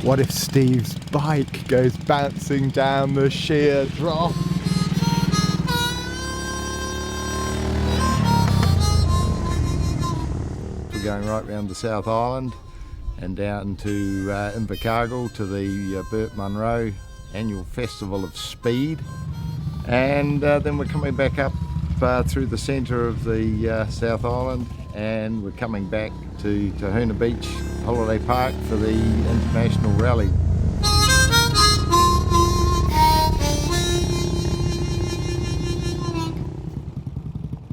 What if Steve's bike goes bouncing down the sheer drop? We're going right round the South Island and down to Invercargill to the Burt Munro annual Festival of Speed, and then we're coming back up through the centre of the South Island, and we're coming back to Tahuna Beach Holiday Park for the International Rally.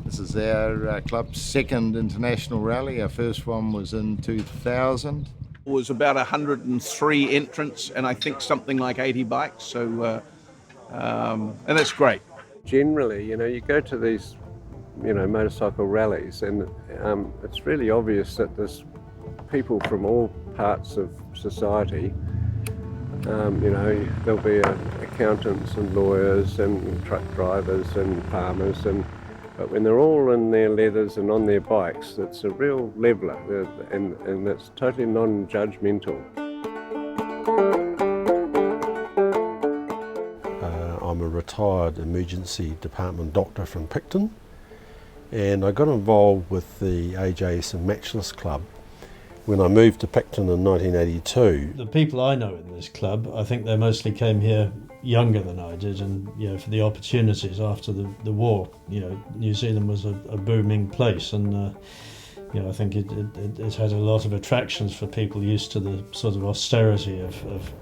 This is our club's second international rally. Our first one was in 2000. It was about 103 entrants and I think something like 80 bikes, so and that's great. Generally, you go to these, motorcycle rallies, and it's really obvious that there's people from all parts of society. There'll be accountants and lawyers and truck drivers and farmers, but when they're all in their leathers and on their bikes, it's a real leveller, and it's totally non-judgmental. I'm a retired emergency department doctor from Picton, and I got involved with the AJS and Matchless club when I moved to Picton in 1982. The people I know in this club, I think they mostly came here younger than I did, and for the opportunities after the war. New Zealand was a booming place, and I think it had a lot of attractions for people used to the sort of austerity of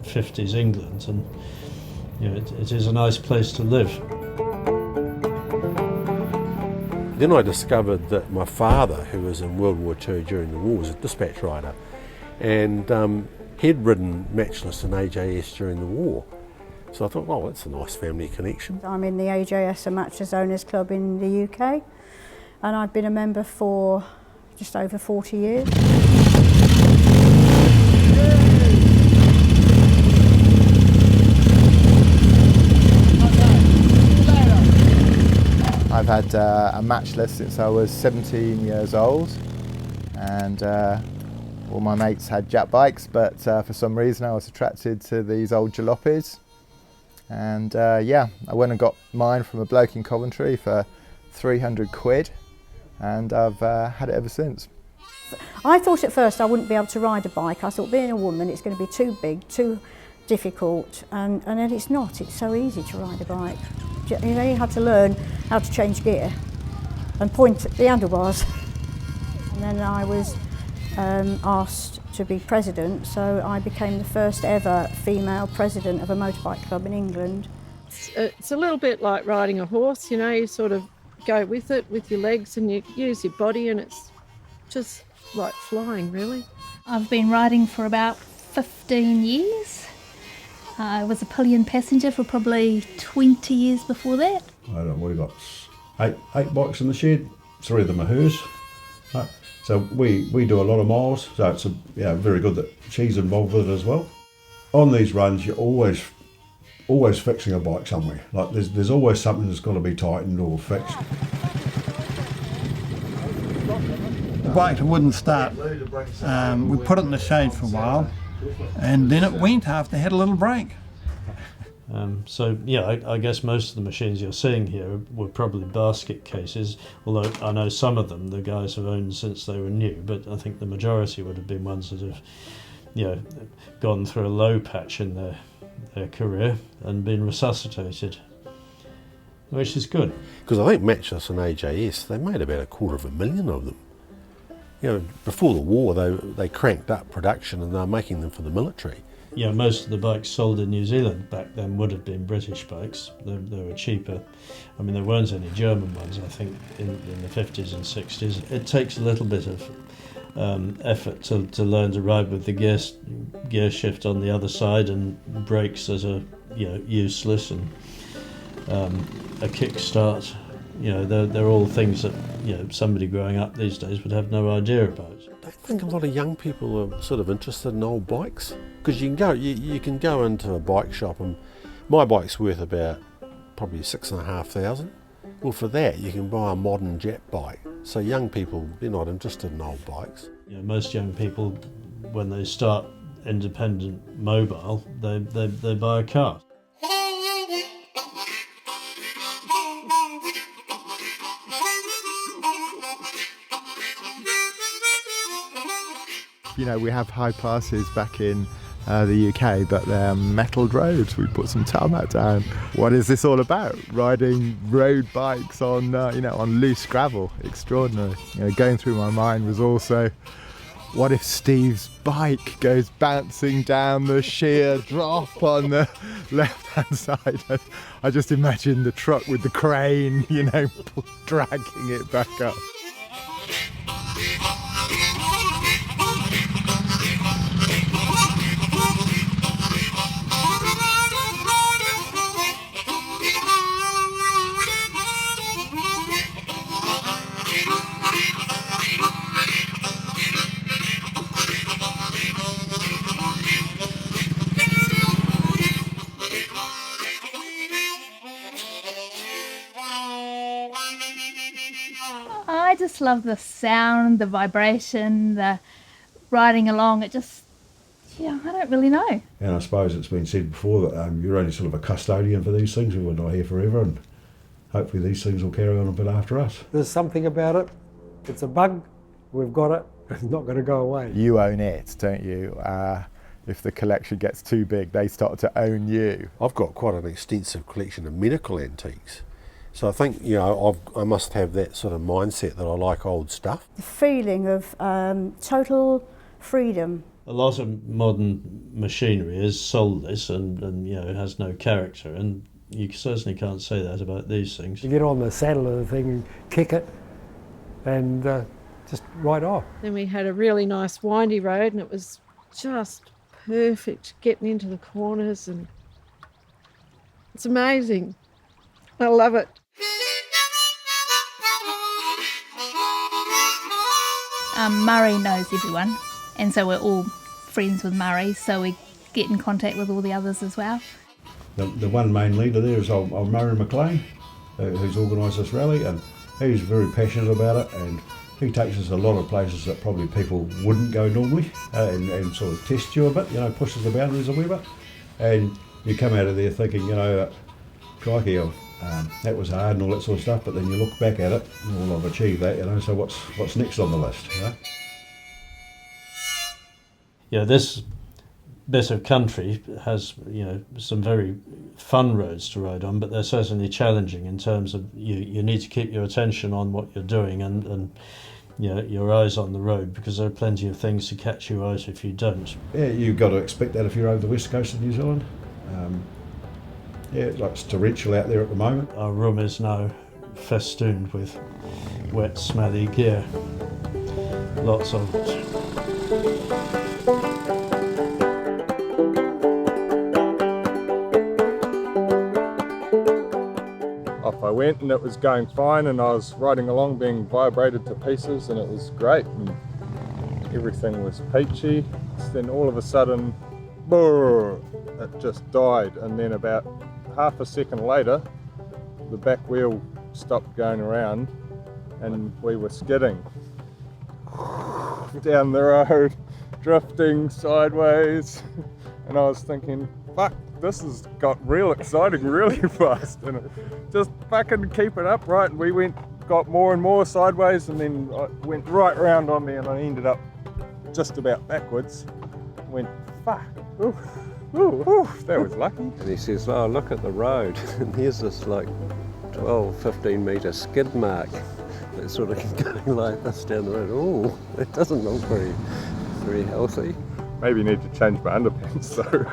50s England, and it is a nice place to live. Then I discovered that my father, who was in World War II during the war, was a dispatch rider, and he'd ridden Matchless and AJS during the war. So I thought, well, that's a nice family connection. I'm in the AJS and Matchless Owners Club in the UK, and I've been a member for just over 40 years. I've had a Matchless since I was 17 years old, and all my mates had Jap bikes, but for some reason I was attracted to these old jalopies, and I went and got mine from a bloke in Coventry for 300 quid, and I've had it ever since. I thought at first I wouldn't be able to ride a bike. I thought, being a woman, it's going to be too big, too difficult, and then it's not. It's so easy to ride a bike. You had to learn how to change gear and point at the handlebars. And then I was asked to be president, so I became the first ever female president of a motorbike club in England. It's a little bit like riding a horse, you sort of go with it with your legs and you use your body, and it's just like flying, really. I've been riding for about 15 years. I was a pillion passenger for probably 20 years before that. I don't know, we've got eight bikes in the shed, 3 of them are hers. Right. So we do a lot of miles, so it's very good that she's involved with it as well. On these runs, you're always fixing a bike somewhere. Like there's always something that's got to be tightened or fixed. The bike wouldn't start. We put it in the shade for a while, and then it went after it had a little break. I guess most of the machines you're seeing here were probably basket cases, although I know some of them the guys have owned since they were new, but I think the majority would have been ones that have gone through a low patch in their career and been resuscitated, which is good. Because I think Matchless and AJS, they made about 250,000 of them. Before the war they cranked up production and they were making them for the military. Most of the bikes sold in New Zealand back then would have been British bikes. They were cheaper. I mean, there weren't any German ones, I think, in the 50s and 60s. It takes a little bit of effort to learn to ride with the gear shift on the other side, and brakes that are useless, and a kickstart. They're all things that somebody growing up these days would have no idea about. I think a lot of young people are sort of interested in old bikes, because you can go into a bike shop, and my bike's worth about probably 6,500. Well, for that you can buy a modern Jap bike. So young people, they're not interested in old bikes. Most young people, when they start independent mobile, they buy a car. You know, we have high passes back in the UK, but they're metalled roads. We put some tarmac down. What is this all about? Riding road bikes on, on loose gravel. Extraordinary. Going through my mind was also, what if Steve's bike goes bouncing down the sheer drop on the left-hand side? And I just imagine the truck with the crane, dragging it back up. I just love the sound, the vibration, the riding along. It just, I don't really know. And I suppose it's been said before that you're only sort of a custodian for these things. We're not here forever, and hopefully these things will carry on a bit after us. There's something about it. It's a bug. We've got it. It's not going to go away. You own it, don't you? If the collection gets too big, they start to own you. I've got quite an extensive collection of medical antiques. So I think, I must have that sort of mindset that I like old stuff. The feeling of total freedom. A lot of modern machinery is soulless and has no character, and you certainly can't say that about these things. You get on the saddle of the thing and kick it and just ride off. Then we had a really nice windy road, and it was just perfect getting into the corners, and it's amazing. I love it. Murray knows everyone, and so we're all friends with Murray, so we get in contact with all the others as well. The one main leader there is old Murray McLean, who's organised this rally, and he's very passionate about it, and he takes us a lot of places that probably people wouldn't go normally, and sort of test you a bit, pushes the boundaries a wee bit, and you come out of there thinking, crikey, that was hard and all that sort of stuff, but then you look back at it, well, I've achieved that, so what's next on the list? This bit of country has, some very fun roads to ride on, but they're certainly challenging in terms of you need to keep your attention on what you're doing and your eyes on the road, because there are plenty of things to catch you out if you don't. Yeah, you've got to expect that if you're over the west coast of New Zealand. It's torrential out there at the moment. Our room is now festooned with wet, smelly gear. Lots of it. Off I went, and it was going fine, and I was riding along being vibrated to pieces, and it was great, and everything was peachy. Then all of a sudden, brrr, it just died, and then about half a second later the back wheel stopped going around and we were skidding down the road, drifting sideways, and I was thinking, fuck, this has got real exciting really fast, and just fucking keep it up, right? And we got more and more sideways, and then I went right round on me, and I ended up just about backwards. Went, fuck, ooh, ooh, ooh, that was lucky. And he says, oh, look at the road, and there's this 12, 15 metre skid mark that's sort of going like this down the road. Oh, it doesn't look very, very healthy. Maybe need to change my underpants though.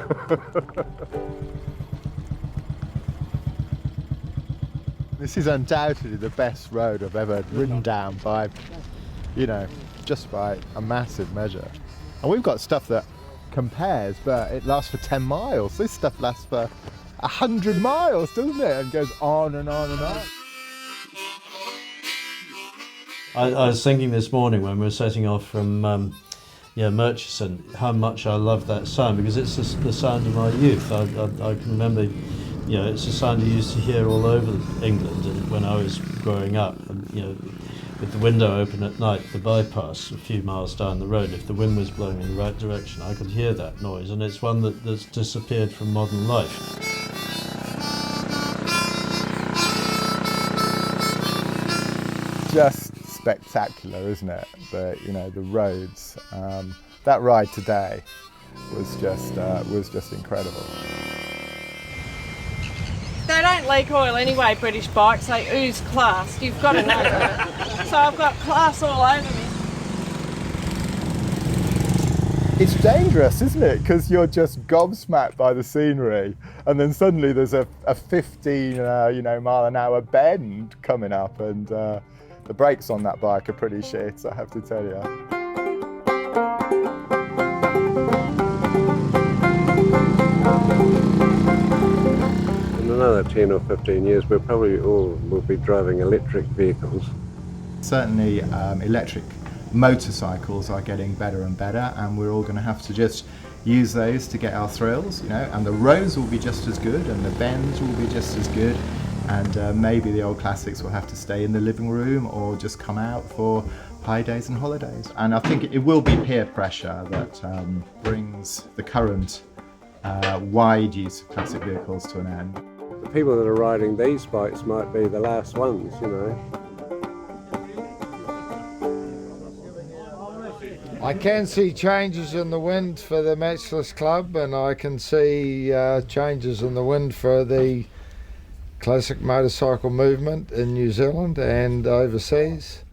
This is undoubtedly the best road I've ever ridden down by, just by a massive measure. And we've got stuff that compares, but it lasts for 10 miles. This stuff lasts for 100 miles, doesn't it? And goes on and on and on. I was thinking this morning when we were setting off from Murchison, how much I love that sound, because it's the sound of my youth. I can remember, it's a sound I used to hear all over England when I was growing up. And, with the window open at night, the bypass a few miles down the road, if the wind was blowing in the right direction, I could hear that noise, and it's one that's disappeared from modern life. Just spectacular, isn't it? The roads. That ride today was just incredible. They don't leak oil anyway, British bikes. They ooze class. You've got to know that. So I've got class all over me. It's dangerous, isn't it? Because you're just gobsmacked by the scenery, and then suddenly there's a 15 mile an hour bend coming up, and the brakes on that bike are pretty shit, I have to tell you. In another 10 or 15 years, we probably all will be driving electric vehicles. Certainly electric motorcycles are getting better and better, and we're all going to have to just use those to get our thrills, and the roads will be just as good, and the bends will be just as good, and maybe the old classics will have to stay in the living room or just come out for high days and holidays. And I think it will be peer pressure that brings the current wide use of classic vehicles to an end. The people that are riding these bikes might be the last ones, I can see changes in the wind for the Matchless Club, and I can see changes in the wind for the classic motorcycle movement in New Zealand and overseas.